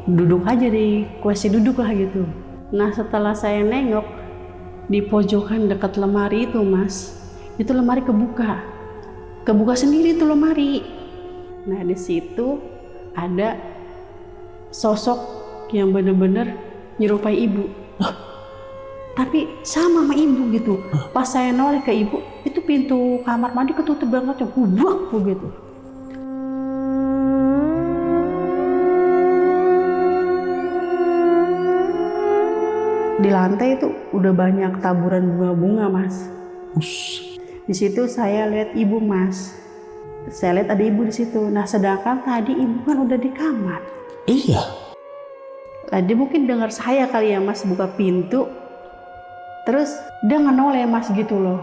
duduk aja di kursi duduk lah gitu. Nah setelah saya nengok di pojokan dekat lemari itu mas, itu lemari kebuka sendiri itu lemari. Nah di situ ada sosok yang bener-bener nyerupai ibu. Tapi sama ibu gitu. Pas saya noleh ke ibu, itu pintu kamar mandi ketutup banget, buak begitu. Di lantai itu udah banyak taburan bunga-bunga mas. Di situ saya lihat ibu mas. Saya lihat ada ibu di situ. Nah sedangkan tadi ibu kan udah di kamar. Iya. Dia mungkin dengar saya kali ya mas buka pintu. Terus dia ngenoleh mas gitu loh.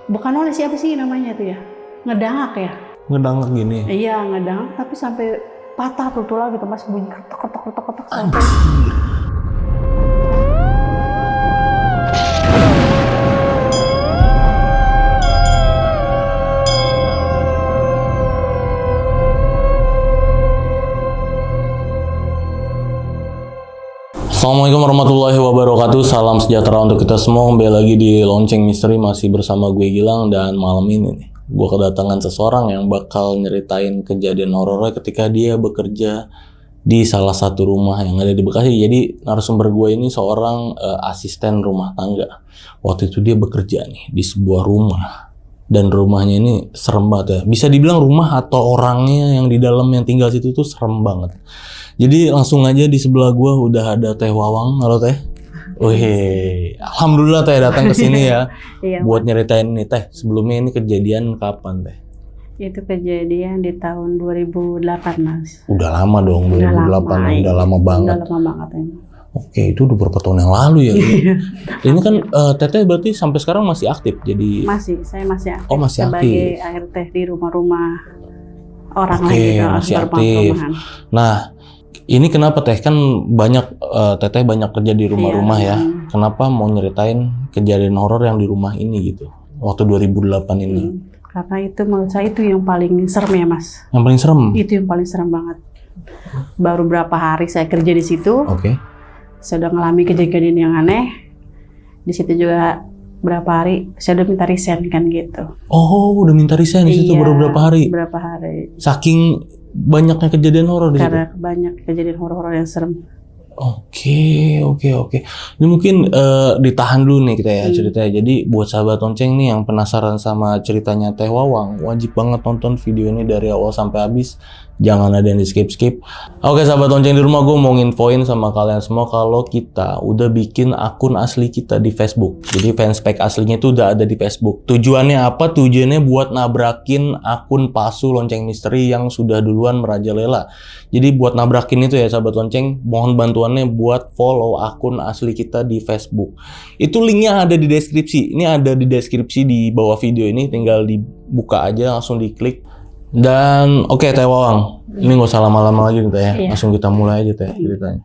Bukan noleh, siapa sih namanya tuh ya? Ngedangak ya? Ngedangak gini? Iya ngedangak tapi sampai patah tulang gitu mas, bunyi ketok sampai. Assalamualaikum warahmatullahi wabarakatuh. Salam sejahtera untuk kita semua. Kembali lagi di Lonceng Misteri, masih bersama gue Gilang. Dan malam ini nih, gue kedatangan seseorang yang bakal nyeritain kejadian horornya ketika dia bekerja di salah satu rumah yang ada di Bekasi. Jadi narasumber gue ini seorang asisten rumah tangga. Waktu itu dia bekerja nih di sebuah rumah. Dan rumahnya ini serem banget ya. Bisa dibilang rumah atau orangnya yang di dalam yang tinggal situ tuh serem banget. Jadi langsung aja di sebelah gua udah ada Teh Wawang. Halo Teh. Wih, alhamdulillah Teh datang ke sini ya. Iya, buat nyeritain ini Teh. Sebelumnya ini kejadian kapan Teh? itu kejadian di tahun 2008 mas. Udah lama dong, 2008. Udah lama banget. Udah lama banget emang. Oke, itu udah berapa tahun yang lalu ya? Ini kan Teteh berarti sampai sekarang masih aktif jadi? Saya masih aktif. Oh, masih sebagai aktif. ART di rumah-rumah orang Oke, lain gitu. masih aktif. Nah, ini kenapa Teh? Kan banyak Teteh banyak kerja di rumah-rumah ya. Kenapa mau nyeritain kejadian horor yang di rumah ini gitu? Waktu 2008 ini. Karena itu menurut saya itu yang paling serem ya mas. Yang paling serem? Itu yang paling serem banget. Baru berapa hari saya kerja di situ. Oke. Saya udah ngalami kejadian yang aneh. Di situ juga berapa hari saya udah minta resign kan gitu. Oh, udah minta resign di situ baru berapa hari? Berapa hari. Saking banyaknya kejadian horor di situ. Karena banyak kejadian horor yang serem. Oke. Ini mungkin ditahan dulu nih kita ya ceritanya. Jadi buat sahabat lonceng nih yang penasaran sama ceritanya Teh Wawang, wajib banget tonton video ini dari awal sampai habis. Jangan ada yang di skip. Oke sahabat lonceng di rumah, gue mau nginfoin sama kalian semua kalau kita udah bikin akun asli kita di Facebook. Jadi fanspage aslinya itu udah ada di Facebook. Tujuannya apa? Tujuannya buat nabrakin akun palsu Lonceng Misteri yang sudah duluan merajalela. Jadi buat nabrakin itu ya sahabat lonceng, mohon bantuannya buat follow akun asli kita di Facebook. Itu linknya ada di deskripsi. Ini ada di deskripsi di bawah video ini, tinggal dibuka aja, langsung diklik. Dan oke Teh Wawang, ini gak usah lama-lama lagi kita ya, langsung kita mulai aja Teh ceritanya.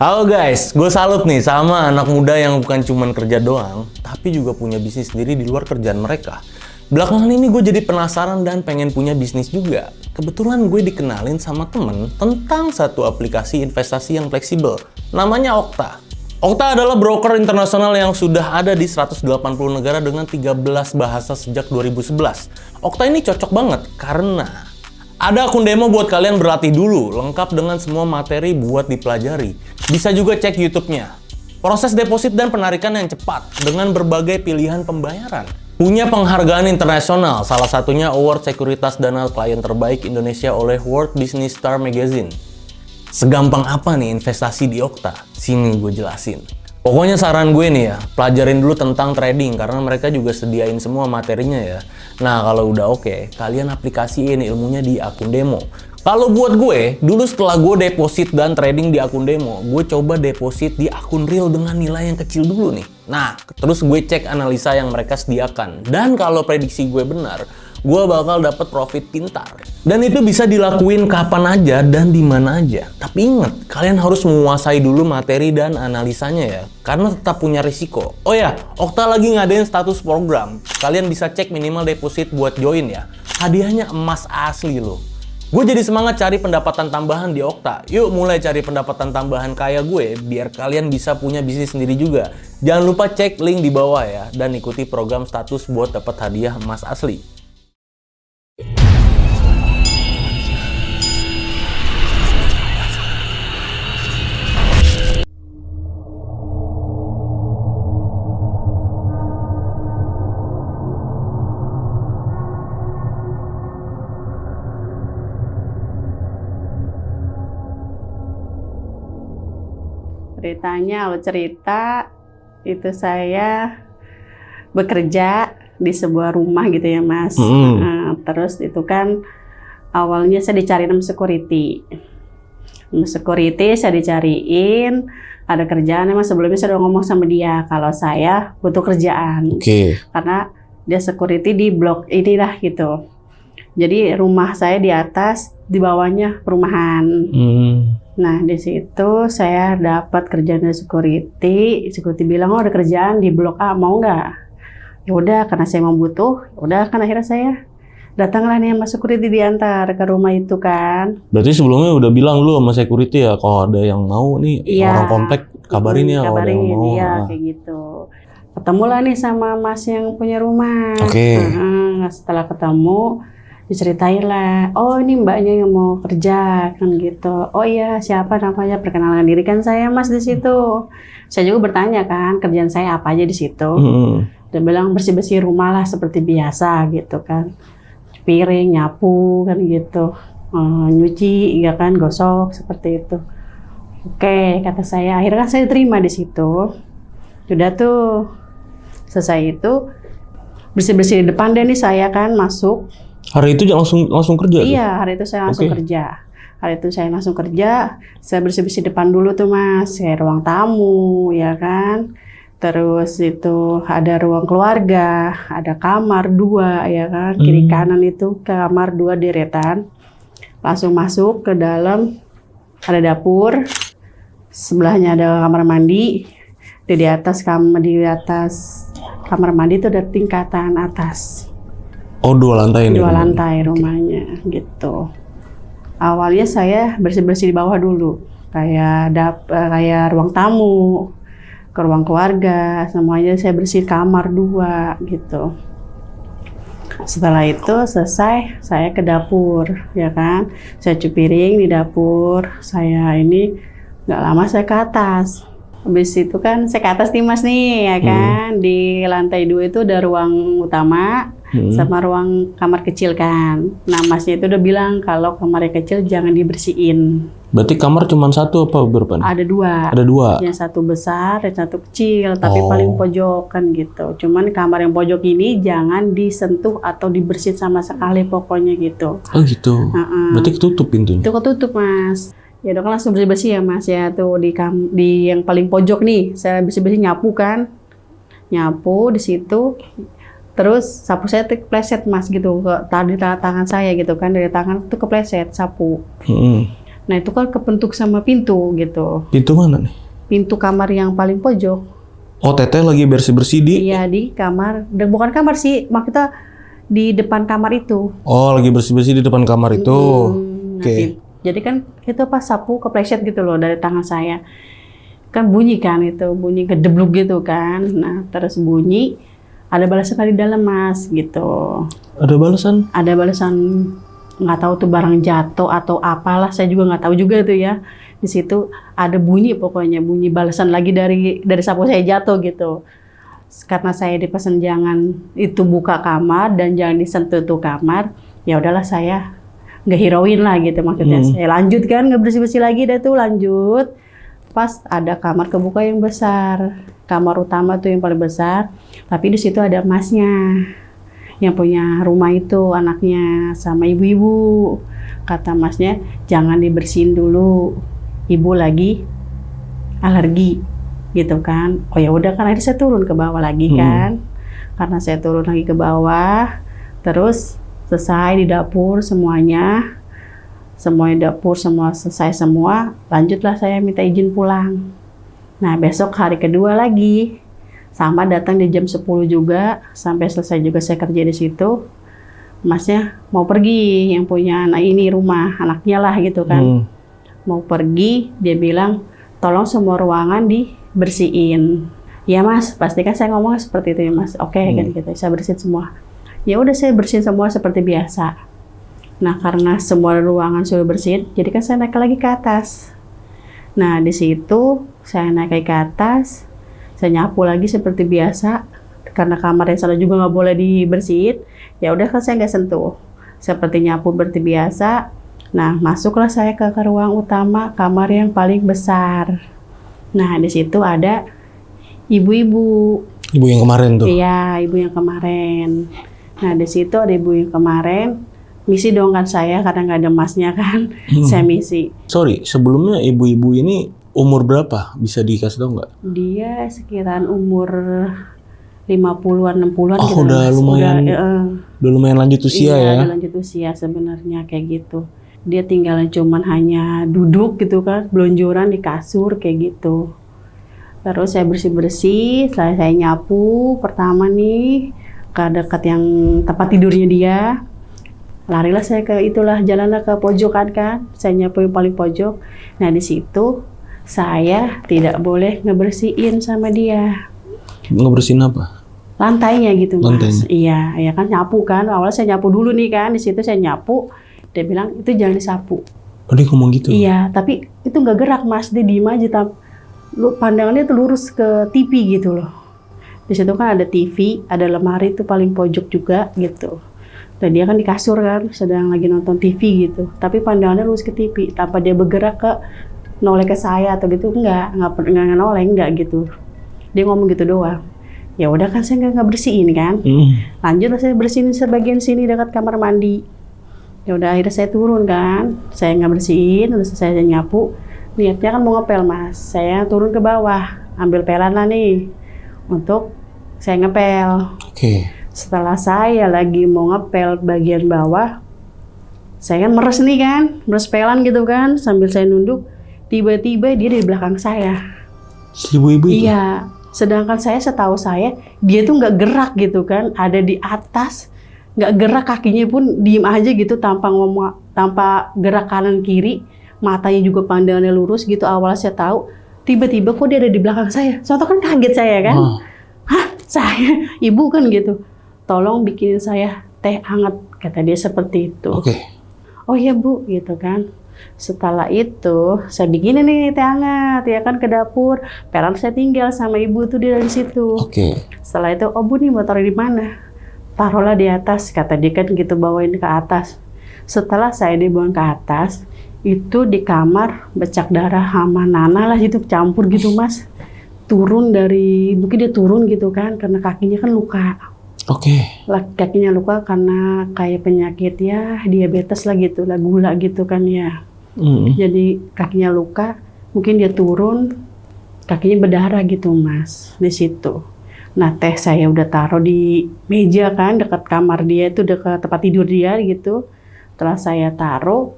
Halo guys, gue salut nih sama anak muda yang bukan cuman kerja doang, tapi juga punya bisnis sendiri di luar kerjaan mereka. Belakangan ini gue jadi penasaran dan pengen punya bisnis juga. Kebetulan gue dikenalin sama temen tentang satu aplikasi investasi yang fleksibel, namanya Okta. Okta adalah broker internasional yang sudah ada di 180 negara dengan 13 bahasa sejak 2011. Okta ini cocok banget karena ada akun demo buat kalian berlatih dulu, lengkap dengan semua materi buat dipelajari. Bisa juga cek YouTube-nya. Proses deposit dan penarikan yang cepat dengan berbagai pilihan pembayaran. Punya penghargaan internasional, salah satunya Award Sekuritas Dana Klien Terbaik Indonesia oleh World Business Star Magazine. Segampang apa nih investasi di Okta? Sini gue jelasin. Pokoknya saran gue nih ya, pelajarin dulu tentang trading karena mereka juga sediain semua materinya ya. Nah kalau udah oke, kalian aplikasiin ilmunya di akun demo. Kalau buat gue, dulu setelah gue deposit dan trading di akun demo, gue coba deposit di akun real dengan nilai yang kecil dulu nih. Nah, terus gue cek analisa yang mereka sediakan. Dan kalau prediksi gue benar, gue bakal dapet profit pintar. Dan itu bisa dilakuin kapan aja dan di mana aja. Tapi ingat, kalian harus menguasai dulu materi dan analisanya ya, karena tetap punya risiko. Oh ya, Okta lagi ngadain status program. Kalian bisa cek minimal deposit buat join ya. Hadiahnya emas asli loh. Gue jadi semangat cari pendapatan tambahan di Okta. Yuk mulai cari pendapatan tambahan kayak gue, biar kalian bisa punya bisnis sendiri juga. Jangan lupa cek link di bawah ya, dan ikuti program status buat dapat hadiah emas asli. Ceritanya, awal cerita itu saya bekerja di sebuah rumah gitu ya Mas. Terus itu kan awalnya saya dicari nama security. Nama security saya dicariin, ada kerjaan. Emang sebelumnya saya udah ngomong sama dia kalau saya butuh kerjaan. Karena dia security di blok inilah gitu. Jadi rumah saya di atas, di bawahnya perumahan. Nah di situ saya dapat kerjaan dari security. Security bilang, oh ada kerjaan di blok A, mau nggak? Ya udah, karena saya mau butuh. Udah kan akhirnya saya datanglah nih sama security, diantar ke rumah itu kan. Berarti sebelumnya udah bilang lu sama security ya, kalau ada yang mau nih orang komplek kabarin ya, kalau ada yang mau. Iya kayak gitu. Ketemulah nih sama mas yang punya rumah. Setelah ketemu, diceritain lah, oh ini mbaknya yang mau kerja kan gitu. Oh iya, siapa namanya? Perkenalkan diri, kan saya mas di situ. Saya juga bertanya kan kerjaan saya apa aja di situ. Dia bilang bersih-bersih rumah lah seperti biasa gitu kan, piring, nyapu kan gitu, nyuci ya kan, gosok seperti itu. Oke kata saya, akhirnya kan saya terima di situ. Sudah tuh selesai itu, bersih-bersih di depan deh nih saya kan masuk. Hari itu langsung kerja? Iya, hari itu saya langsung kerja. Hari itu saya langsung kerja, saya bersih-bersih depan dulu tuh Mas, kayak ruang tamu, ya kan. Terus itu ada ruang keluarga, ada kamar 2, ya kan. Kiri kanan itu kamar 2 deretan. Langsung masuk ke dalam, ada dapur, sebelahnya ada kamar mandi. Di atas kamar mandi itu ada tingkatan atas. Oh, 2 lantai ini? 2 lantai rumahnya gitu. Awalnya saya bersih-bersih di bawah dulu, kayak ruang tamu, ke ruang keluarga, semuanya saya bersih, kamar 2 gitu. Setelah itu selesai, saya ke dapur, ya kan. Saya cuci piring di dapur. Saya ini nggak lama saya ke atas. Habis itu kan saya ke atas nih Mas nih, ya kan. Di lantai 2 itu ada ruang utama sama ruang kamar kecil kan. Nah Masnya itu udah bilang kalau kamar yang kecil jangan dibersihin. Berarti kamar cuma 1 apa berapa? Ada 2. Ada 2? Yang 1 besar, yang 1 kecil, tapi paling pojok kan gitu. Cuman kamar yang pojok ini jangan disentuh atau dibersihin sama sekali pokoknya gitu. Oh gitu? Berarti ketutup pintunya? Itu ketutup Mas. Ya udah kan langsung bersih-bersih ya Mas ya, tuh di yang paling pojok nih saya bersih-bersih, nyapu kan, nyapu di situ. Terus sapu saya tuh kepleset Mas gitu, tadi tangan saya gitu kan, dari tangan tuh kepleset sapu. Nah itu kan kepentuk sama pintu gitu. Pintu mana nih? Pintu kamar yang paling pojok. Oh Teteh lagi bersih-bersih di? Iya di kamar, dan bukan kamar sih, maksudnya di depan kamar itu. Oh lagi bersih-bersih di depan kamar itu. Oke. Jadi kan itu pas sapu kepleset gitu loh dari tangan saya. Kan bunyi kan itu, bunyi gedebluk gitu kan. Nah terus bunyi, ada balasan dari dalam Mas gitu. Ada balasan? Ada balasan, nggak tahu tuh barang jatuh atau apalah, saya juga nggak tahu juga tuh ya. Di situ ada bunyi, pokoknya bunyi balasan lagi dari sapu saya jatuh gitu. Karena saya dipesan jangan itu buka kamar dan jangan disentuh tuh kamar, ya udahlah saya nggak hirauin lah gitu maksudnya. Saya lanjut kan, nggak bersih-bersih lagi dah tuh, lanjut. Pas ada kamar kebuka yang besar, kamar utama tuh yang paling besar, tapi di situ ada Masnya yang punya rumah itu, anaknya sama ibu-ibu. Kata Masnya jangan dibersihin dulu, ibu lagi alergi gitu kan. Oh ya udah kan, akhirnya saya turun ke bawah lagi kan. Karena saya turun lagi ke bawah, terus selesai di dapur semuanya dapur semua selesai semua, lanjutlah saya minta izin pulang. Nah besok hari kedua lagi, sama datang di jam 10 juga, sampai selesai juga saya kerja di situ. Masnya mau pergi, yang punya anak ini rumah, anaknya lah gitu kan. Mau pergi, dia bilang, tolong semua ruangan dibersihin. Ya mas, pastikan saya ngomong seperti itu ya mas. Oke, kan gitu, saya bersihin semua. Ya udah saya bersihin semua seperti biasa. Nah karena semua ruangan sudah bersihin, jadi kan saya naik lagi ke atas. Nah di situ saya naik ke atas, saya nyapu lagi seperti biasa. Karena kamar yang sana juga nggak boleh dibersihin, ya udah kan saya nggak sentuh. Seperti nyapu seperti biasa. Nah masuklah saya ke ruang utama, kamar yang paling besar. Nah di situ ada ibu-ibu. Ibu yang kemarin tuh? Iya, ibu yang kemarin. Nah di situ ada ibu yang kemarin. Misi dong kan saya, karena nggak ada masnya kan. Saya misi. Sorry, sebelumnya ibu-ibu ini umur berapa? Bisa dikasih tahu nggak? Dia sekiraran umur 50-an, 60-an oh, gitu. Udah lumayan, udah lumayan lanjut usia iya, ya? Udah lanjut usia sebenarnya kayak gitu. Dia tinggalan cuman hanya duduk gitu kan, belonjoran di kasur kayak gitu. Terus saya bersih-bersih, saya nyapu pertama nih ke dekat yang tempat tidurnya dia. Larilah saya ke itulah, jalanlah ke pojokan kan. Saya nyapu yang paling pojok. Nah di situ saya tidak boleh ngebersihin sama dia. Ngebersihin apa? Lantainya gitu mas. Lantainya. Iya, ya kan nyapu kan. Awalnya saya nyapu dulu nih kan. Di situ saya nyapu. Dia bilang itu jangan disapu. Oh dia ngomong gitu? Iya, tapi itu nggak gerak mas. Dia diem aja. Pandangannya tuh lurus ke TV gitu loh. Di situ kan ada TV, ada lemari tuh paling pojok juga gitu. Dan dia kan di kasur kan, sedang lagi nonton TV gitu. Tapi pandangannya lurus ke TV, tanpa dia bergerak ke noleh ke saya atau gitu, enggak noleh, enggak gitu. Dia ngomong gitu doang. Ya udah kan saya nggak bersihin kan. Lanjut saya bersihin sebagian sini dekat kamar mandi. Ya udah akhirnya saya turun kan, saya nggak bersihin, udah selesai saya nyapu. Niatnya kan mau ngepel mas, saya turun ke bawah, ambil pelan lah nih untuk saya ngepel. Oke. Setelah saya lagi mau ngepel bagian bawah, saya kan meres nih kan, meres pelan gitu kan, sambil saya nunduk, tiba-tiba dia di belakang saya. Si ibu-ibu itu? Iya, sedangkan saya setahu saya, dia tuh nggak gerak gitu kan, ada di atas, nggak gerak kakinya pun diem aja gitu, tanpa ngomong, tanpa gerak kanan kiri, matanya juga pandangannya lurus gitu. Awalnya saya tahu, tiba-tiba kok dia ada di belakang saya. Soalnya kan kaget saya kan, hah saya, ibu kan gitu. Tolong bikinin saya teh hangat, kata dia seperti itu. Oke. Oh iya bu, gitu kan. Setelah itu saya bikinin nih teh hangat, ya kan ke dapur. Pelan saya tinggal sama ibu tuh dia di situ. Oke. Setelah itu, oh bu nih mau taruh di mana? Taruhlah di atas, kata dia kan gitu, bawain ke atas. Setelah saya dibawa ke atas, itu di kamar becak darah sama nanah lah gitu, campur gitu mas. Turun dari, mungkin dia turun gitu kan, karena kakinya kan luka. Oke. Kakinya luka karena kayak penyakit ya diabetes lah gitu, lah gula gitu kan ya. Jadi kakinya luka, mungkin dia turun, kakinya berdarah gitu mas di situ. Nah teh saya udah taruh di meja kan, dekat kamar dia itu, dekat tempat tidur dia gitu. Setelah saya taruh,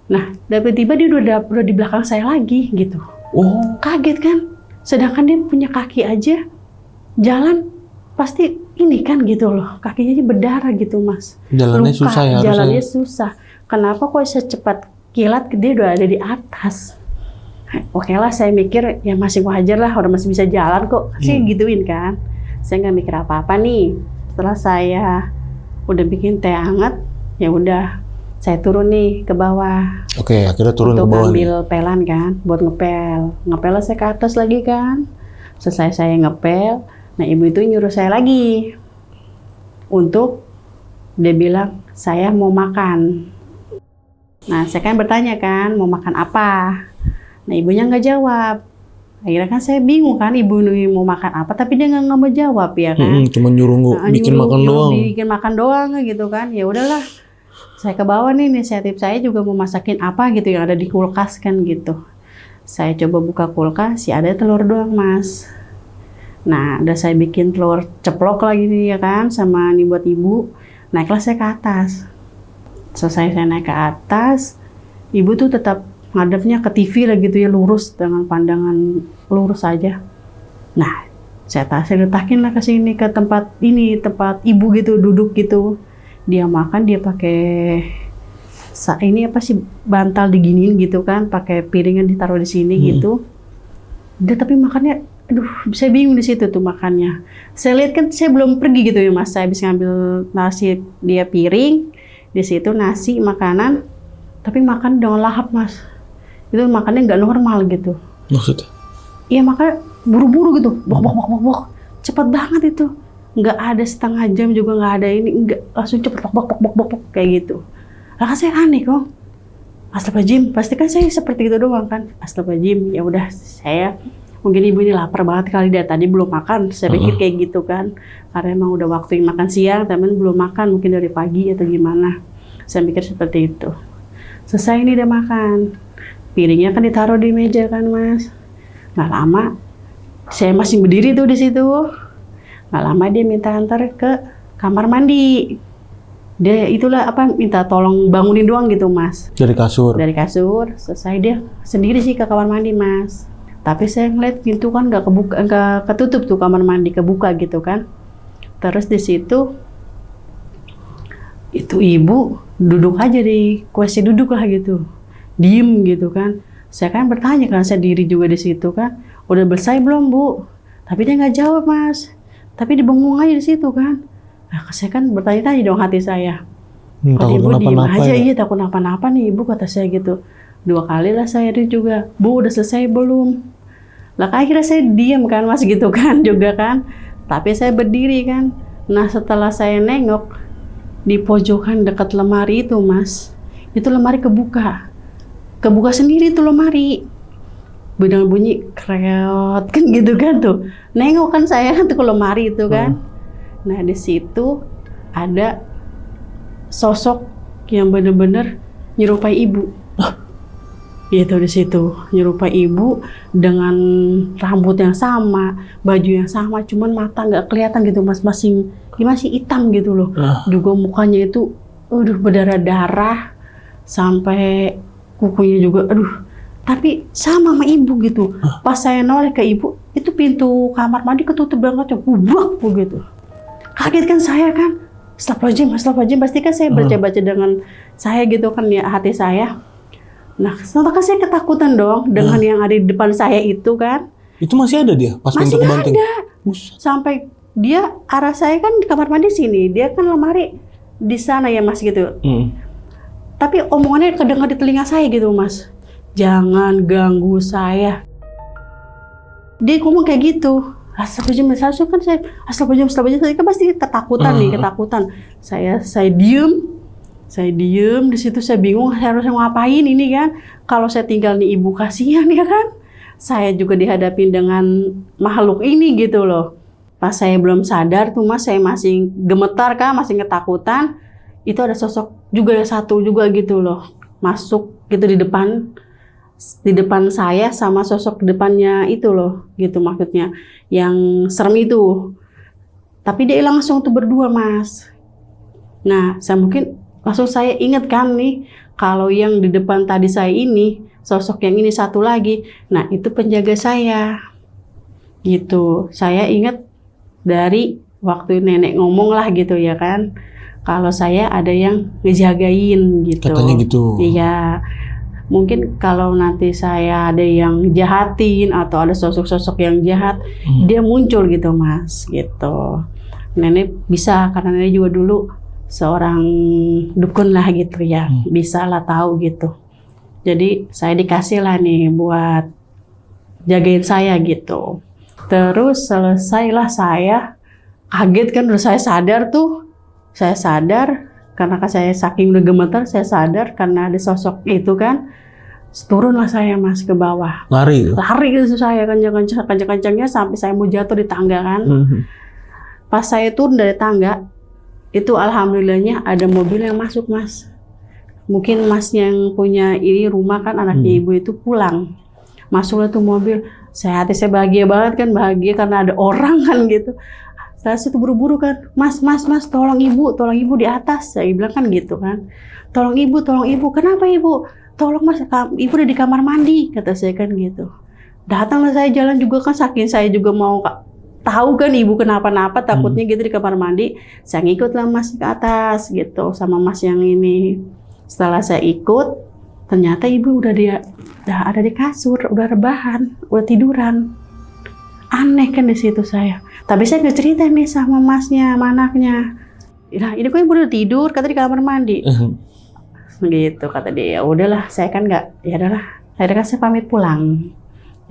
nah tiba-tiba dia udah di belakang saya lagi gitu. Oh. Kaget kan, sedangkan dia punya kaki aja, jalan pasti ini kan gitu loh, kakinya aja berdarah gitu mas. Jalannya luka, susah ya? Jalannya susah. Kenapa kok secepat kilat dia udah ada di atas? Oke lah, saya mikir ya masih wajar lah, orang masih bisa jalan kok. Saya gituin kan. Saya nggak mikir apa-apa nih. Setelah saya udah bikin teh hangat, ya udah saya turun nih ke bawah. Oke, akhirnya turun ke bawah. Untuk ngambil pelan kan, buat ngepel. Ngepel saya ke atas lagi kan. Selesai saya ngepel, nah ibu itu nyuruh saya lagi untuk, dia bilang saya mau makan. Nah saya kan bertanya kan mau makan apa. Nah ibunya nggak jawab. Akhirnya kan saya bingung kan, ibu ini mau makan apa, tapi dia nggak mau jawab ya kan. Cuma nyuruh bikin makan doang. Bikin makan doang gitu kan. Ya udahlah, saya ke bawah nih, inisiatif saya juga mau masakin apa gitu yang ada di kulkas kan gitu. Saya coba buka kulkas, ya ada telur doang mas. Nah udah saya bikin telur ceplok lagi nih ya kan, sama nih buat ibu. naiklah saya ke atas. Selesai saya naik ke atas, ibu tuh tetap ngadepnya ke TV lah gitu ya, lurus dengan pandangan lurus aja. Nah, saya letakin lah ke sini, ke tempat ini, tempat ibu gitu duduk gitu. Dia makan, dia pakai ini apa sih, bantal diginiin gitu kan, pakai piringan ditaruh di sini gitu. Dia tapi makannya, aduh, saya bingung di situ tuh makannya. Saya lihat kan saya belum pergi gitu ya Mas, saya habis ngambil nasi dia piring, di situ nasi makanan, tapi makan dengan lahap Mas. Itu makannya nggak normal gitu. Maksudnya? Iya makan buru-buru gitu, bok, cepet banget itu. Nggak ada setengah jam juga, nggak ada ini, nggak, langsung cepet bok kayak gitu. Lah kan saya aneh kok. Astagfirullahaladzim, pasti kan saya seperti itu doang kan. Astagfirullahaladzim, ya udah saya mungkin ibu ini lapar banget kali dari tadi belum makan. Saya pikir kayak gitu kan. Karena emang udah waktu makan siang, temen belum makan mungkin dari pagi atau gimana. Saya pikir seperti itu. Selesai ini udah makan. Piringnya kan ditaruh di meja kan Mas. Nggak lama, saya masih berdiri tuh di situ. Nggak lama dia minta antar ke kamar mandi. Dia itulah apa, minta tolong bangunin doang gitu Mas. Dari kasur? Dari kasur. Selesai dia sendiri sih ke kamar mandi Mas. Tapi saya ngeliat pintu kan nggak ketutup tuh kamar mandi, kebuka gitu kan. Terus di situ itu ibu duduk aja di kursi duduk lah gitu, diem gitu kan. Saya kan bertanya kan, saya diri juga di situ kan, udah selesai belum Bu? Tapi dia nggak jawab Mas. Tapi dibengong aja di situ kan. Nah, saya kan bertanya-tanya dong hati saya. Takut ibu diem aja, ya? iya takut kenapa-napa nih ibu, kata saya gitu. 2 kali lah saya juga, Bu udah selesai belum? Lah akhirnya saya diem kan Mas gitu kan juga kan. Tapi saya berdiri kan. Nah setelah saya nengok, di pojokan dekat lemari itu Mas, itu lemari kebuka sendiri tuh lemari. Dengan bunyi kreot kan gitu kan tuh. Nengok kan saya kan tuh ke lemari itu kan. Nah di situ ada sosok yang bener-bener nyerupai ibu. Gitu di situ nyerupai ibu dengan rambut yang sama, baju yang sama, cuman mata nggak kelihatan gitu Mas, masih hitam gitu loh. Juga mukanya itu, berdarah-darah sampai kukunya juga, tapi sama ibu gitu. Pas saya noleh ke ibu, itu pintu kamar mandi ketutup banget, bubak gitu. Kaget kan saya kan, astagfirullahaladzim, pasti kan saya baca-baca dengan saya gitu kan ya hati saya. Nah, setelah saya ketakutan dong dengan yang ada di depan saya itu kan. Itu masih ada dia pas pintu kebanting? Masih ada. Sampai dia arah saya kan di kamar mandi sini, dia kan lemari di sana ya Mas gitu. Tapi omongannya kedengar di telinga saya gitu Mas. Jangan ganggu saya. Dia ngomong kayak gitu. Astagfirullahaladzim, kan saya kan pasti ketakutan. Saya diem di situ, saya bingung harus ngapain ini kan. Kalau saya tinggal nih ibu kasihan ya kan. Saya juga dihadapin dengan makhluk ini gitu loh. Pas saya belum sadar tuh Mas, saya masih gemetar kan, masih ketakutan. Itu ada sosok juga satu juga gitu loh, masuk gitu di depan saya sama sosok depannya itu loh, gitu maksudnya, yang serem itu. Tapi dia langsung tuh berdua Mas. Nah, langsung saya ingat kan nih, kalau yang di depan tadi saya ini, sosok yang ini satu lagi, nah itu penjaga saya. Gitu, saya ingat dari waktu nenek ngomong lah gitu ya kan, kalau saya ada yang ngejagain gitu. Katanya gitu. Iya. Mungkin kalau nanti saya ada yang jahatin atau ada sosok-sosok yang jahat, dia muncul gitu Mas, gitu. Nenek bisa, karena nenek juga dulu seorang dukun lah gitu ya, bisa lah tahu gitu. Jadi saya dikasih lah nih buat jagain saya gitu. Terus selesailah saya, kaget kan, udah saya sadar karena saya saking udah gemetar, saya sadar karena ada sosok itu kan. Turunlah saya Mas ke bawah. Lari gitu saya kencang-kencangnya sampai saya mau jatuh di tangga kan. Pas saya turun dari tangga, itu alhamdulillahnya ada mobil yang masuk Mas. Mungkin Mas yang punya ini rumah kan, anaknya ibu itu pulang. Masuklah tuh mobil. Hati saya bahagia banget kan, bahagia karena ada orang kan gitu. Setelah itu buru-buru kan, mas, tolong ibu di atas. Saya bilang kan gitu kan. Tolong ibu, kenapa ibu? Tolong mas, ibu udah di kamar mandi, kata saya kan gitu. Datanglah saya jalan juga kan, saking saya juga mau tahu kan ibu kenapa-napa, takutnya gitu di kamar mandi. Saya ngikutlah mas ke atas gitu, sama mas yang ini. Setelah saya ikut, ternyata ibu udah ada di kasur, udah rebahan, udah tiduran. Aneh kan di situ saya. Tapi saya nggak cerita nih sama masnya, sama anaknya. Nah, ini kok ibu udah tidur, kata di kamar mandi. Gitu kata dia. Ya udahlah, saya kan nggak. Ya udahlah. Akhirnya kan saya pamit pulang.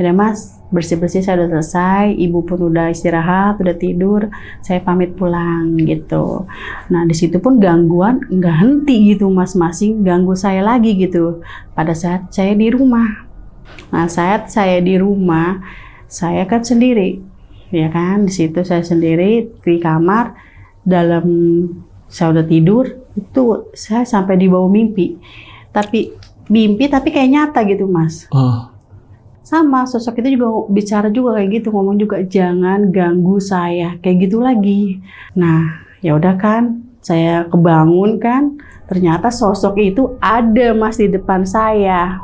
Ya mas, bersih-bersih saya udah selesai. Ibu pun udah istirahat, udah tidur. Saya pamit pulang gitu. Nah di situ pun gangguan nggak henti gitu, masing-masing ganggu saya lagi gitu. Pada saat saya di rumah. Nah saat saya di rumah, saya kan sendiri, ya kan. Di situ saya sendiri di kamar, dalam saya udah tidur. Itu saya sampai dibawa mimpi. Tapi kayak nyata gitu mas. Sama sosok itu juga bicara juga kayak gitu, ngomong juga jangan ganggu saya kayak gitu lagi. Nah ya udah kan, saya kebangun kan, ternyata sosok itu ada mas di depan saya.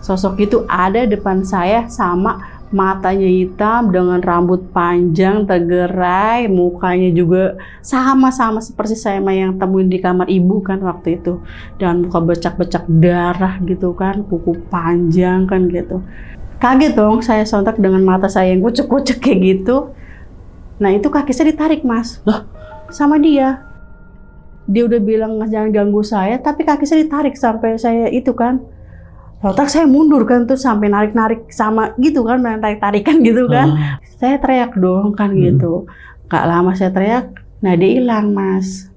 Sosok itu ada depan saya, sama matanya hitam dengan rambut panjang tergerai, mukanya juga sama seperti saya yang temuin di kamar ibu kan waktu itu, dan muka becak-becak darah gitu kan, kuku panjang kan gitu. Kaget dong saya sontak dengan mata saya yang kucek-kucek kayak gitu. Nah itu kaki saya ditarik mas, sama dia udah bilang jangan ganggu saya, tapi kaki saya ditarik sampai saya itu kan. Otak saya mundur kan tuh, sampai narik-narik sama gitu kan, tarik-tarikan gitu kan. Saya teriak dong kan gitu. Gak lama saya teriak, nah dia hilang mas.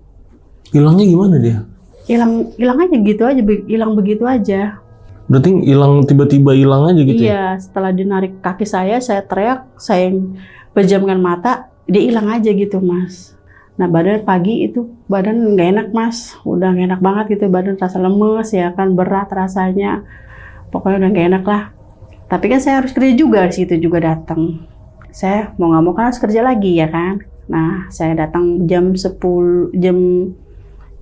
Hilangnya gimana dia? Hilang aja gitu aja, hilang begitu aja. Berarti hilang tiba-tiba hilang aja gitu? Iya, setelah dia narik kaki saya teriak, saya pejamkan mata, dia hilang aja gitu mas. Nah badan pagi itu badan nggak enak mas, udah nggak enak banget gitu, badan rasa lemes ya kan, berat rasanya. Pokoknya udah gak enak lah. Tapi kan saya harus kerja juga, di situ juga datang. Saya mau nggak mau kan harus kerja lagi ya kan. Nah saya datang jam 10,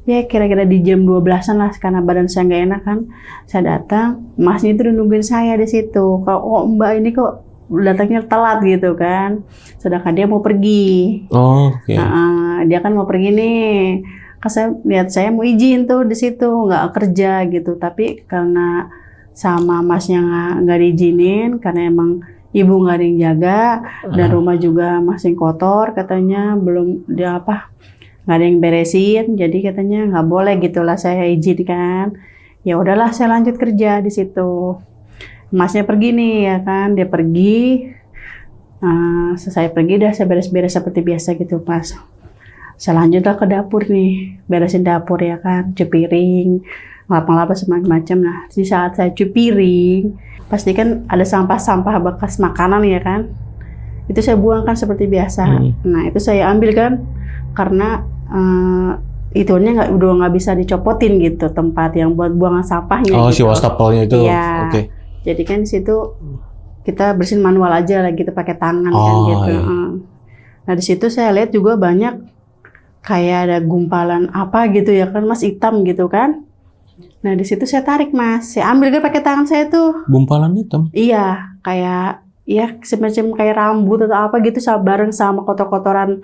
ya kira-kira di jam 12-an lah, karena badan saya nggak enak kan. Saya datang, masnya itu udah nungguin saya di situ. Kalau mbak ini kok datangnya telat gitu kan. Sedangkan dia mau pergi. Oke. Dia kan mau pergi nih. Kan saya lihat saya mau izin tuh di situ, nggak kerja gitu. Tapi karena sama masnya nggak diizinin, karena emang ibu nggak ada yang jaga, dan rumah juga masih kotor katanya, belum nggak ada yang beresin, jadi katanya nggak boleh gitulah saya izinkan. Ya udahlah saya lanjut kerja di situ. Masnya pergi nih ya kan, dia pergi. Selesai pergi dah saya beres-beres seperti biasa gitu pas. Saya lanjutlah ke dapur nih, beresin dapur ya kan, cuci piring, ngelap-ngelap semacam-macam. Nah, di saat saya cuci piring, pasti kan ada sampah-sampah bekas makanan ya kan. Itu saya buang kan seperti biasa. Nah, itu saya ambil kan, karena itunya udah nggak bisa dicopotin gitu, tempat yang buat buangan sampahnya. Si wastafelnya itu. Iya. Oke. Jadi kan di situ kita bersihin manual aja lah gitu, pakai tangan kan gitu. Iya. Nah, di situ saya lihat juga banyak kayak ada gumpalan apa gitu ya kan mas, hitam gitu kan. Nah di situ saya tarik mas, saya ambil kan pakai tangan saya tuh. Gumpalan hitam? Iya, kayak ya semacam kayak rambut atau apa gitu, bareng sama kotor-kotoran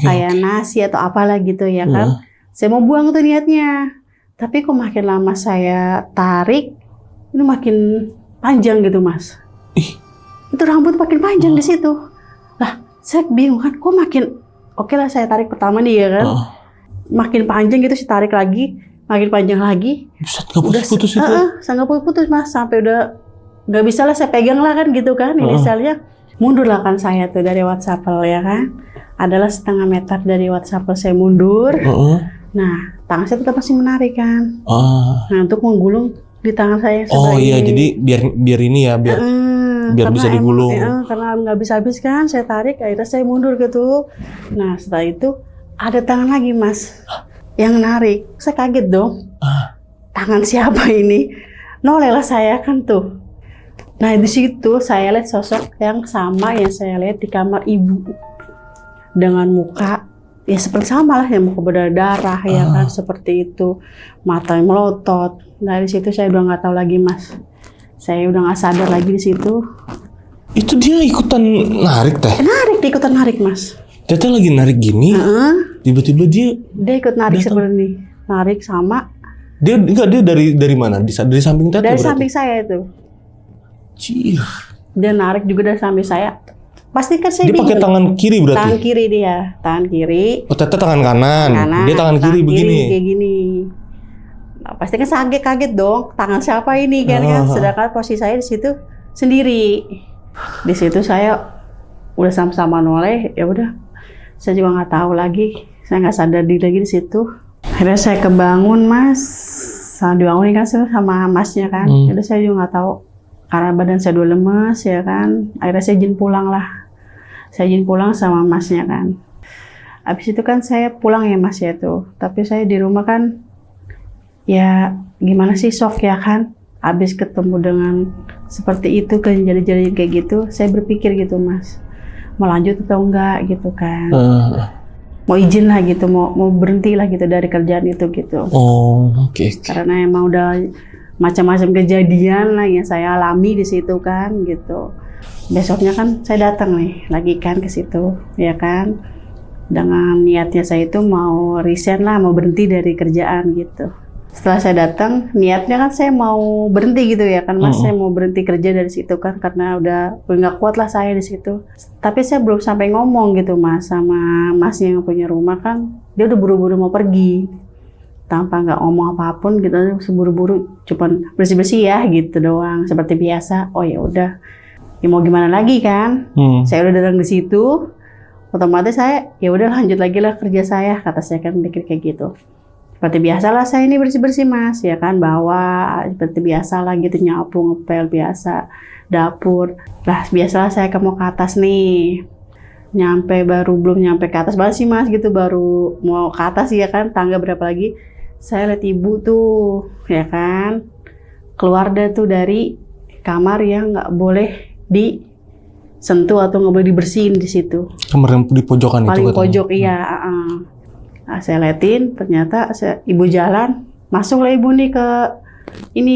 kayak nasi atau apalah gitu ya kan. Saya mau buang tuh niatnya, tapi kok makin lama saya tarik, ini makin panjang gitu mas. Itu rambut makin panjang di situ. Lah saya bingung kan, kok makin oke lah saya tarik pertama nih ya kan, makin panjang gitu, saya tarik lagi. Makin panjang lagi. Nggak putus-putus itu? Saya nggak putus mas, sampai udah nggak bisa lah saya pegang lah kan gitu kan, inisialnya. Mundur lah kan saya tuh dari wastafel ya kan. Adalah setengah meter dari wastafel saya mundur. Nah, tangan saya tetap masih menarik kan. Nah, untuk menggulung di tangan saya. Iya, jadi biar ini ya, biar bisa digulung. Karena nggak bisa habis kan, saya tarik, akhirnya saya mundur gitu. Nah, setelah itu ada tangan lagi mas. Yang narik, saya kaget dong. Tangan siapa ini? Nolehlah saya kan tuh. Nah di situ saya lihat sosok yang sama yang saya lihat di kamar ibu. dengan muka ya seperti sama lah, yang muka berdarah ya kan, seperti itu, mata yang melotot. Dari situ saya udah nggak tahu lagi Mas, saya udah nggak sadar lagi di situ. Itu dia ikutan narik teh? Narik, dia ikutan narik Mas. Teteh lagi narik gini, tiba-tiba dia ikut narik sebenarnya, narik sama. Dia dari mana? Dari samping teteh? Dari samping saya itu. Cih. Dia narik juga dari samping saya. Pasti kan saya dia pakai tangan kiri berarti? Tangan kiri dia, tangan kiri. Oh, teteh tangan kanan. Dia tangan kiri begini. Kayak gini. Nah, pasti kan kaget dong, tangan siapa ini kan? Sedangkan posisi saya di situ sendiri. Di situ saya udah sama-sama noleh, ya udah. Saya juga nggak tahu lagi, saya nggak sadar diri lagi di situ. Akhirnya saya kebangun Mas, dibangunin kan sama Masnya kan. Jadi saya juga nggak tahu, karena badan saya udah lemes ya kan. Akhirnya saya izin pulang lah. Saya izin pulang sama Masnya kan. Habis itu kan saya pulang ya Mas ya tuh. Tapi saya di rumah kan, ya gimana sih, shock ya kan. Habis ketemu dengan seperti itu, kejadian-kejadian kayak gitu, saya berpikir gitu Mas, mau lanjut atau enggak gitu kan. Mau izin lah gitu, mau berhenti lah gitu dari kerjaan itu gitu. Oh, oke. Karena emang udah macam-macam kejadian lah yang saya alami di situ kan gitu. Besoknya kan saya datang nih lagi kan ke situ ya kan, dengan niatnya saya itu mau resign lah, mau berhenti dari kerjaan gitu. Setelah saya datang, niatnya kan saya mau berhenti gitu ya kan Mas, saya mau berhenti kerja dari situ kan, karena udah nggak kuat lah saya di situ. Tapi saya belum sampai ngomong gitu Mas sama Masnya yang punya rumah kan, dia udah buru-buru mau pergi tanpa nggak ngomong apapun gitu, seburu-buru cuman bersih-bersih ya gitu doang seperti biasa. Oh ya udah, ya mau gimana lagi kan? Saya udah datang di situ, otomatis saya ya udah lanjut lagi lah kerja saya, kata saya kan mikir kayak gitu. Seperti biasalah saya ini bersih-bersih Mas, ya kan, bawa seperti biasalah gitu, nyapu, ngepel biasa, dapur. Lah biasalah saya mau ke atas nih, belum nyampe ke atas banget sih Mas gitu, baru mau ke atas ya kan, tangga berapa lagi, saya lihat ibu tuh ya kan, keluar dah tuh dari kamar yang nggak boleh disentuh atau nggak boleh dibersihin di situ. Kamar yang di pojokan itu paling pojok iya. Nah, saya liatin, ternyata ibu jalan, masuklah ibu nih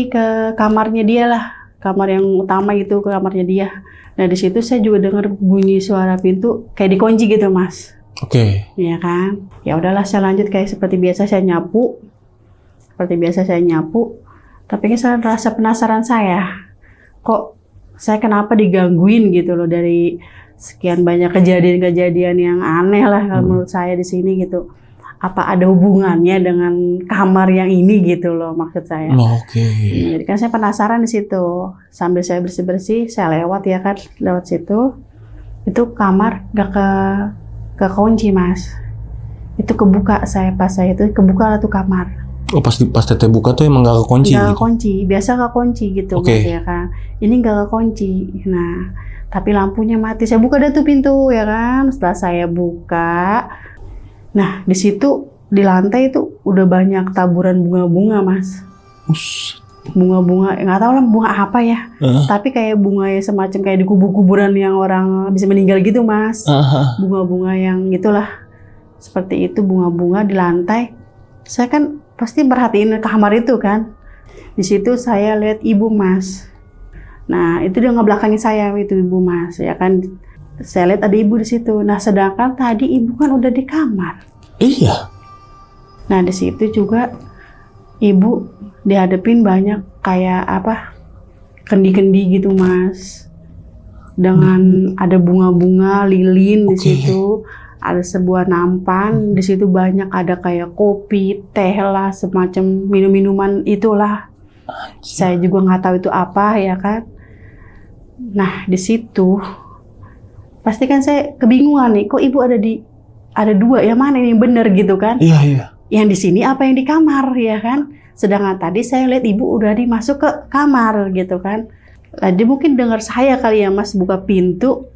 ke kamarnya dia lah, kamar yang utama itu, ke kamarnya dia. Nah di situ saya juga dengar bunyi suara pintu kayak dikunci gitu Mas. Oke. Iya kan, ya udahlah saya lanjut kayak seperti biasa saya nyapu, tapi kan rasa penasaran saya, kok saya kenapa digangguin gitu loh, dari sekian banyak kejadian-kejadian yang aneh lah kalau menurut saya di sini gitu. Apa ada hubungannya dengan kamar yang ini gitu loh, maksud saya. Oke. Jadi kan saya penasaran di situ. Sambil saya bersih-bersih, saya lewat ya kan, lewat situ. Itu kamar gak ke kunci Mas. Itu kebuka, pas saya itu kebuka lah tuh kamar. Oh pas teteh buka tuh emang gak kekunci? Gak kekunci, biasa kekunci gitu Mas ya kan. Ini gak kekunci. Nah, tapi lampunya mati. Saya buka dah tuh pintu ya kan. Setelah saya buka, nah di situ di lantai itu udah banyak taburan bunga-bunga Mas. Bunga-bunga, nggak tahu lah bunga apa ya. Tapi kayak bunga yang semacam kayak di kuburan yang orang bisa meninggal gitu Mas. Bunga-bunga yang gitulah. Seperti itu bunga-bunga di lantai. Saya kan pasti perhatiin kamar itu kan. Di situ saya lihat ibu Mas. Nah itu dia ngebelakangin saya itu ibu Mas ya kan. Saya lihat ada ibu di situ. Nah, sedangkan tadi ibu kan udah di kamar. Iya. Nah, di situ juga ibu dihadapin banyak kayak apa? Kendi-kendi gitu, Mas. Dengan ada bunga-bunga lilin di situ, ada sebuah nampan, di situ banyak ada kayak kopi, teh lah, semacam minum-minuman itulah. Saya juga nggak tahu itu apa ya kan. Nah, di situ pasti kan saya kebingungan nih, kok ibu ada dua, yang mana yang benar gitu kan? Iya. Yang di sini apa yang di kamar ya kan? Sedangkan tadi saya lihat ibu udah masuk ke kamar gitu kan. Dia mungkin dengar saya kali ya Mas buka pintu,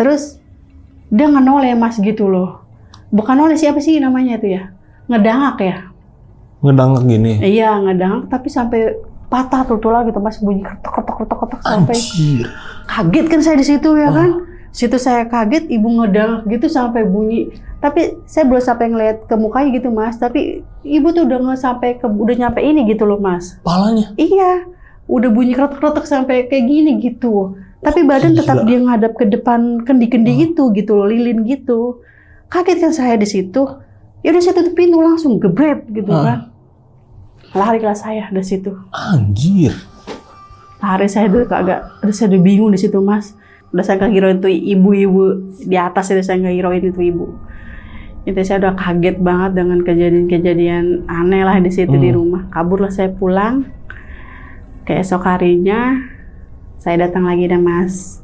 terus dia ngenoleh Mas gitu loh. Bukan noleh, siapa sih namanya tuh ya? Ngedangak ya? Ngedangak gini? Iya ngedangak, tapi sampai patah tuh tulang gitu Mas, bunyi ketok sampai kaget kan saya di situ ya kan. Situ saya kaget, ibu ngedang gitu sampai bunyi. Tapi saya belum sampai ngeliat ke mukanya gitu Mas. Tapi ibu tuh udah udah nyampe ini gitu loh Mas. Palanya? Iya, udah bunyi kerotok-kerotok sampai kayak gini gitu. Tapi badan tetap dia ngadap ke depan kendi-kendi gitu loh, lilin gitu. Kaget kan saya di situ. Ya udah saya tutup pintu langsung gebret gitu kan. Larilah saya dari situ. Anjir. Lari saya udah saya udah bingung di situ Mas. Udah saya nggak hirauin tuh ibu-ibu di atas itu, saya nggak hirauin itu ibu. Itu saya udah kaget banget dengan kejadian-kejadian aneh lah di situ di rumah. Kaburlah saya pulang. Keesok harinya saya datang lagi deh Mas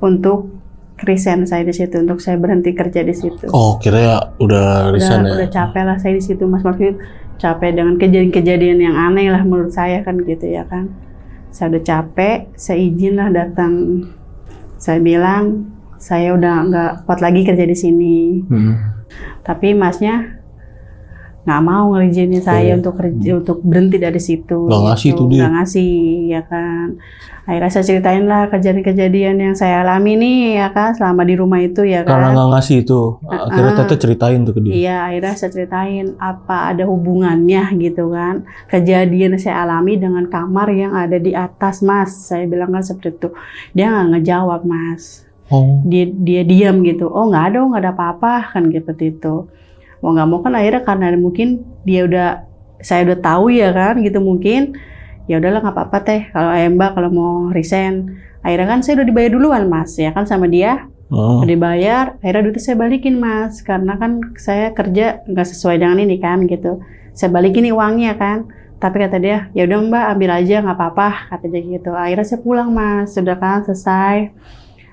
untuk resign saya di situ, untuk saya berhenti kerja di situ. Oh, kira ya udah resign ya? Udah capek lah saya di situ Mas, maksudnya capek dengan kejadian-kejadian yang aneh lah menurut saya kan gitu ya kan. Saya udah capek, saya izin lah datang. Saya bilang saya udah nggak kuat lagi kerja di sini. Tapi Masnya nggak mau ngizinin saya untuk kerja, untuk berhenti dari situ. Nggak ngasih tuh dia. Nggak ngasih ya kan. Akhirnya saya ceritain lah kejadian-kejadian yang saya alami nih ya kan selama di rumah itu ya kan. Karena nggak ngasih itu, akhirnya Tete ceritain tuh ke dia. Iya, akhirnya saya ceritain apa ada hubungannya gitu kan. Kejadian yang saya alami dengan kamar yang ada di atas Mas. Saya bilang kan seperti itu. Dia nggak ngejawab Mas. Oh. Dia diam gitu. Oh nggak ada apa-apa kan seperti itu. Mau nggak mau kan akhirnya karena mungkin saya udah tahu ya kan gitu mungkin. Ya udahlah nggak apa-apa teh kalau Mbak kalau mau resign. Akhirnya kan saya udah dibayar duluan Mas ya kan sama dia. Udah dibayar, akhirnya duitnya saya balikin Mas karena kan saya kerja nggak sesuai dengan ini kan gitu. Saya balikin nih uangnya kan. Tapi kata dia, ya udah Mbak ambil aja nggak apa-apa kata dia gitu. Akhirnya saya pulang Mas, sudah kan selesai.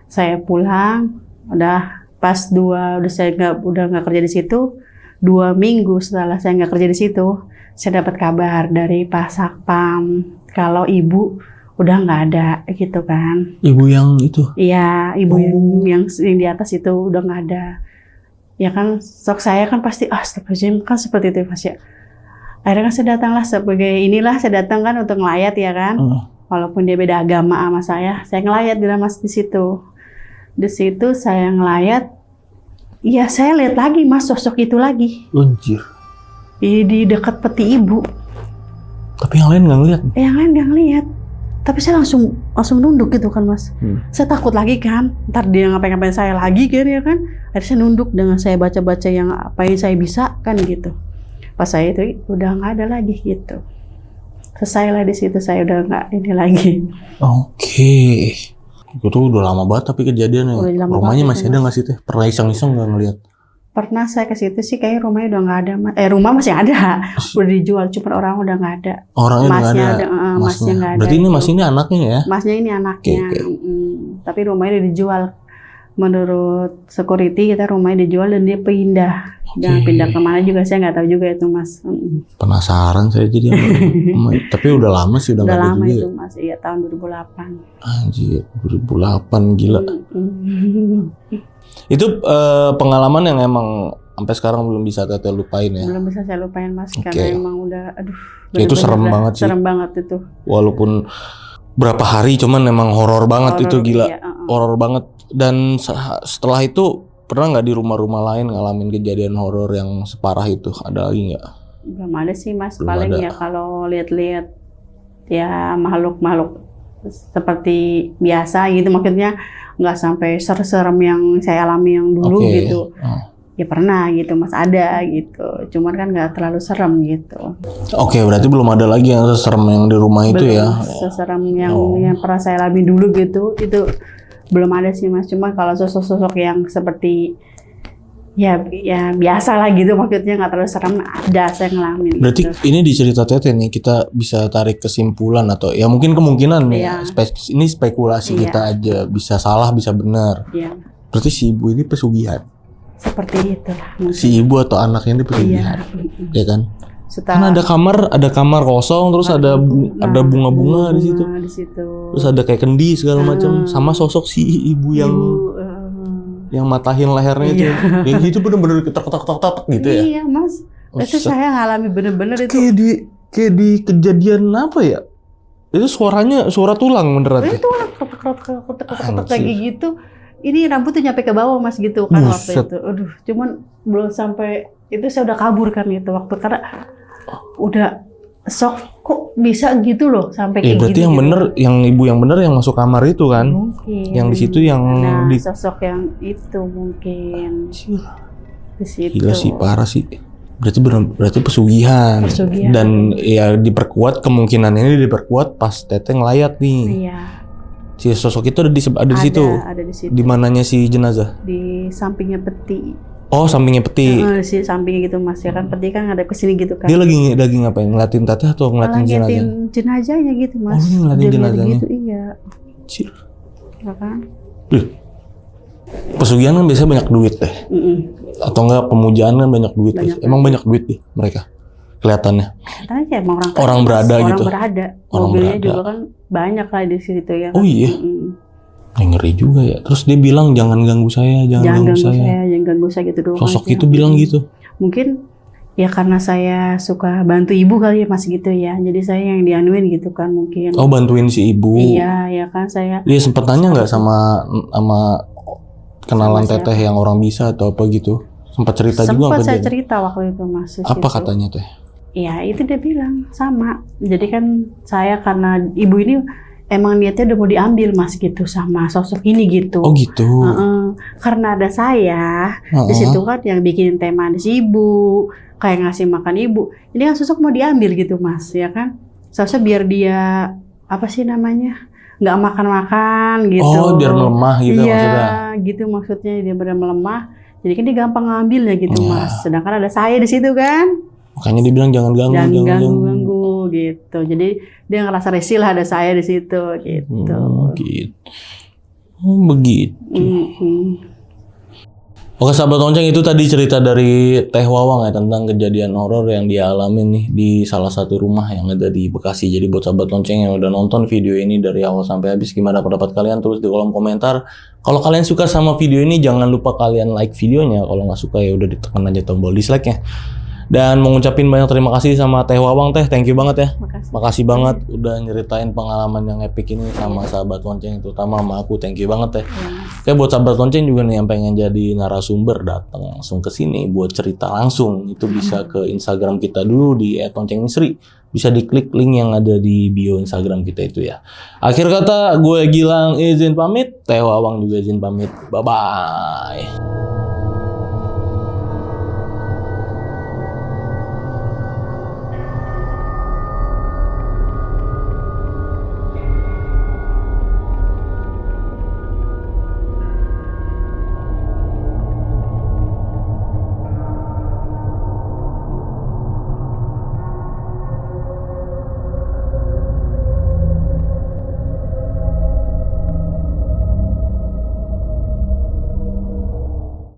Saya pulang, udah pas udah nggak kerja di situ. 2 minggu setelah saya nggak kerja di situ, saya dapat kabar dari Pak Satpam kalau ibu udah nggak ada gitu kan. Ibu yang itu? Iya, ibu yang di atas itu udah nggak ada. Ya kan, sok saya kan pasti astagfirullahaladzim kan seperti itu Mas ya. Akhirnya kan saya datanglah saya datang kan untuk ngelayat ya kan. Walaupun dia beda agama sama saya ngelayat di Mas di situ. Di situ saya ngelayat. Iya, saya lihat lagi Mas sosok itu lagi. Anjir. Di dekat peti ibu. Tapi yang lain nggak ngeliat? Yang lain nggak ngeliat. Tapi saya langsung nunduk gitu kan Mas. Saya takut lagi kan. Ntar dia ngapain-ngapain saya lagi kan ya kan. Akhirnya saya nunduk dengan saya baca-baca yang apa yang saya bisa kan gitu. Pas saya itu udah nggak ada lagi gitu. Selesai lah di situ saya udah nggak ini lagi. Oke. Itu udah lama banget tapi kejadiannya. Rumahnya masih ada nggak sih Teh? Pernah iseng-iseng nggak ngeliat? Pernah saya ke situ sih kayaknya rumahnya udah nggak ada. Rumah masih ada, udah dijual, cuma orang udah nggak ada. Orangnya masnya nggak ada. Masnya nggak ada. Berarti ini Mas ini anaknya ya? Masnya ini anaknya. Tapi rumahnya udah dijual. Menurut security kita rumahnya dijual dan dia pindah. Dan pindah kemana juga saya nggak tahu juga itu Mas. Penasaran saya jadi. Tapi udah lama sih udah lama juga itu ya? Mas. Iya tahun 2008. Anjir 2008 gila. Itu pengalaman yang emang sampai sekarang belum bisa Tete lupain ya? Belum bisa saya lupain Mas karena emang udah itu serem banget sih. Serem banget itu. Walaupun berapa hari cuman emang horor banget itu gila. Iya, horor banget. Dan setelah itu pernah nggak di rumah-rumah lain ngalamin kejadian horor yang separah itu? Ada lagi nggak? Belum ada sih Mas. Belum paling ada. Ya kalau lihat-lihat ya makhluk-makhluk seperti biasa gitu, maksudnya nggak sampai serem yang saya alami yang dulu gitu. Ya pernah gitu Mas, ada gitu. Cuman kan nggak terlalu serem gitu. Oke, berarti belum ada lagi yang seserem yang di rumah itu ya? Seserem yang pernah saya alami dulu gitu, itu belum ada sih Mas. Cuma kalau sosok-sosok yang seperti ya biasa lah gitu, maksudnya nggak terlalu serem, ada saya ngalamin. Berarti gitu. ini di cerita Tete nih kita bisa tarik kesimpulan atau ya mungkin kemungkinan nih ini spekulasi kita aja, bisa salah bisa benar. Iya. Berarti si ibu ini pesugihan. Seperti itulah. Si ibu atau anaknya ini pesugihan. Ya kan? Kan ada kamar kosong, terus ada bunga-bunga di situ. Terus ada kayak kendi segala macam, sama sosok si ibu yang matahin lehernya itu. Yang gitu bener-bener ketok-ketok gitu ya. Iya Mas. Itu saya ngalami bener-bener itu. Kayak di kejadian apa ya? Itu suara tulang beneran. Itu ketok-ketok kayak gitu. ini rambut tuh nyampe ke bawah Mas gitu kan waktu Buset. itu. Aduh, cuman belum sampai itu saya udah kabur kan itu waktu karena udah sok kok bisa gitu loh sampai kayak berarti gitu. yang bener, yang ibu yang bener yang masuk kamar itu kan? Mungkin. Yang di situ yang nah, di sosok yang itu mungkin di situ. gila sih, parah sih. Berarti pesugihan. Pesugihan. Dan ya diperkuat, kemungkinan ini diperkuat pas Teteh ngelayat nih. Iya. Si sosok itu ada di situ. Ada di situ. Di mananya si jenazah? Di sampingnya peti. Oh, sampingnya peti. Si sampingnya gitu Mas ya kan peti kan ada kesini gitu kan. Dia lagi ngapain? Ngeliatin Teteh atau ngeliatin jenazah? Ngeliatin jenazahnya gitu Mas. Oh, dia ngeliatin Dia jenazahnya. gitu, iya. Cil. Ya kan? Pesugihan kan biasanya banyak duit deh. Atau enggak pemujaan kan banyak duit. Banyak Emang banyak duit deh mereka. Kelihatannya. Katanya aja emang Orang Mas. berada orang gitu. Berada. Orang Mobilnya berada. juga kan banyak lah di situ ya kan. Oh iya. Ngeri juga ya. Terus dia bilang jangan ganggu saya, jangan ganggu saya. Jangan ganggu saya gitu doang. Sosok aja. itu bilang gitu. Mungkin ya karena saya suka bantu ibu kali ya Mas gitu ya. Jadi saya yang dianuin gitu kan mungkin. Oh, bantuin si ibu. Iya, ya kan saya. Dia sempet tanya nggak sama kenalan Sama siapa? Teteh yang orang bisa atau apa gitu? Sempat cerita juga Sempat nggak saya dia? cerita waktu itu Mas. di Apa situ. katanya Teh? Ya itu dia bilang sama. Jadi kan saya karena ibu ini emang niatnya udah mau diambil Mas gitu sama sosok ini gitu. Oh gitu. Karena ada saya di situ kan yang bikin teh manis ibu, kayak ngasih makan ibu. Ini kan sosok mau diambil gitu Mas, ya kan? Sosok biar dia apa sih namanya? Nggak makan-makan gitu. Oh, biar melemah gitu iya, maksudnya. gitu maksudnya dia benar melemah. Jadi kan dia gampang ngambilnya gitu Iya. Mas. Sedangkan ada saya di situ kan. Makanya dia bilang jangan ganggu, Jangan jangan ganggu. ganggu gitu. Jadi dia ngerasa risih lah ada saya di situ gitu. Gitu. Oh, begitu. Mhm. Oke sahabat lonceng, itu tadi cerita dari Teh Wawang ya tentang kejadian horor yang dia alamin nih di salah satu rumah yang ada di Bekasi. Jadi buat sahabat lonceng yang udah nonton video ini dari awal sampai habis, gimana pendapat kalian? Tulis di kolom komentar. Kalau kalian suka sama video ini, jangan lupa kalian like videonya. Kalau nggak suka ya udah ditekan aja tombol dislike-nya. Dan mengucapin banyak terima kasih sama Teh Wawang. Teh, thank you banget ya. Makasih banget udah nyeritain pengalaman yang epic ini sama sahabat lonceng, terutama sama aku. Thank you banget ya. Oke, buat sahabat lonceng juga nih yang pengen jadi narasumber, datang langsung ke sini buat cerita langsung. Itu bisa ke Instagram kita dulu di @loncengmisri. Bisa diklik link yang ada di bio Instagram kita itu ya. Akhir kata gue Gilang izin pamit, Teh Wawang juga izin pamit. Bye bye.